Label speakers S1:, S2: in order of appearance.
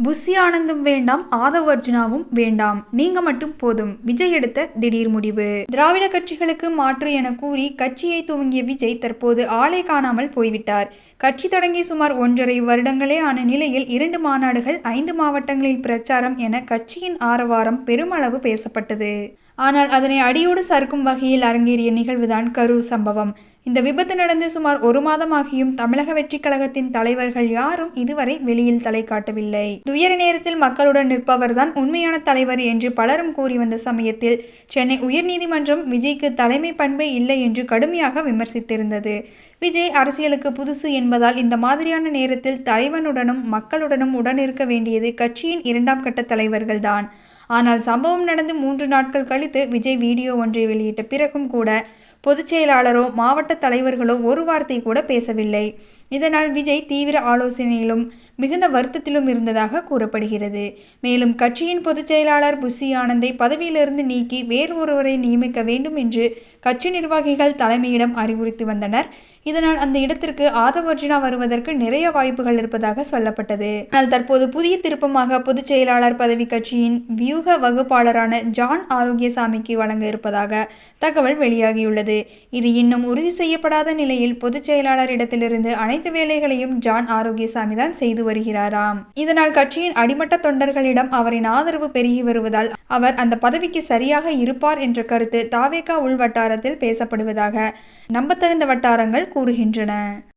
S1: Bussy ஆனந்தும் வேண்டாம், ஆதவ் அர்ஜுனாவும் வேண்டாம், நீங்க மட்டும் போதும், விஜய் எடுத்த திடீர் முடிவு. திராவிட கட்சிகளுக்கு மாற்று என கூறி கட்சியை துவங்கிய விஜய் தற்போது ஆளே காணாமல் போய்விட்டார். கட்சி தொடங்கி சுமார் 1.5 வருடங்களே ஆன நிலையில் 2 மாநாடுகள், 5 மாவட்டங்களில் பிரச்சாரம் என கட்சியின் ஆரவாரம் பெருமளவு பேசப்பட்டது. ஆனால் அதனை அடியோடு சறுக்கும் வகையில் அரங்கேறிய நிகழ்வுதான் கரூர் சம்பவம். இந்த விபத்து நடந்து சுமார் 1 மாதமாகியும் தமிழக வெற்றிக் கழகத்தின் தலைவர்கள் யாரும் இதுவரை வெளியில் தலை காட்டவில்லை. துயர நேரத்தில் மக்களுடன் நிற்பவர்தான் உண்மையான தலைவர் என்று பலரும் கூறி வந்த சமயத்தில் சென்னை உயர்நீதிமன்றம் விஜய்க்கு தலைமை பண்பே இல்லை என்று கடுமையாக விமர்சித்திருந்தது. விஜய் அரசியலுக்கு புதுசு என்பதால் இந்த மாதிரியான நேரத்தில் தலைவனுடனும் மக்களுடனும் உடனிருக்க வேண்டியது கட்சியின் 2ஆம் கட்ட தலைவர்கள்தான். ஆனால் சம்பவம் நடந்து 3 நாட்கள் கழித்து விஜய் வீடியோ ஒன்றை வெளியிட்ட பிறகும் கூட பொதுச் செயலாளரோ மாவட்ட தலைவர்களோ ஒரு வார்த்தை கூட பேசவில்லை. இதனால் விஜய் தீவிர ஆலோசனையிலும் மிகுந்த வருத்தத்திலும் இருந்ததாக கூறப்படுகிறது. மேலும் கட்சியின் பொதுச் செயலாளர் புஷி ஆனந்தை பதவியிலிருந்து நீக்கி வேறு ஒருவரை நியமிக்க வேண்டும் என்று கட்சி நிர்வாகிகள் தலைமையிடம் அறிவுறுத்தி வந்தனர். இதனால் அந்த இடத்திற்கு ஆதவ் அர்ஜுனா வருவதற்கு நிறைய வாய்ப்புகள் இருப்பதாக சொல்லப்பட்டது. ஆனால் தற்போது புதிய திருப்பமாக பொதுச் செயலாளர் பதவி கட்சியின் வியூக வகுப்பாளரான ஜான் ஆரோக்கியசாமிக்கு வழங்க இருப்பதாக தகவல் வெளியாகியுள்ளது. இது இன்னும் உறுதி செய்யப்படாத நிலையில் பொதுச் செயலாளர் இடத்திலிருந்து அனைத்து வேலைகளையும் ஜான் ஆரோக்கியசாமி தான் செய்து வருகிறாராம். இதனால் கட்சியின் அடிமட்ட தொண்டர்களிடம் அவரின் ஆதரவு பெருகி வருவதால் அவர் அந்த பதவிக்கு சரியாக இருப்பார் என்ற கருத்து தாவேகா உள் வட்டாரத்தில் பேசப்படுவதாக நம்பத்தகுந்த வட்டாரங்கள் கூறுகின்றன.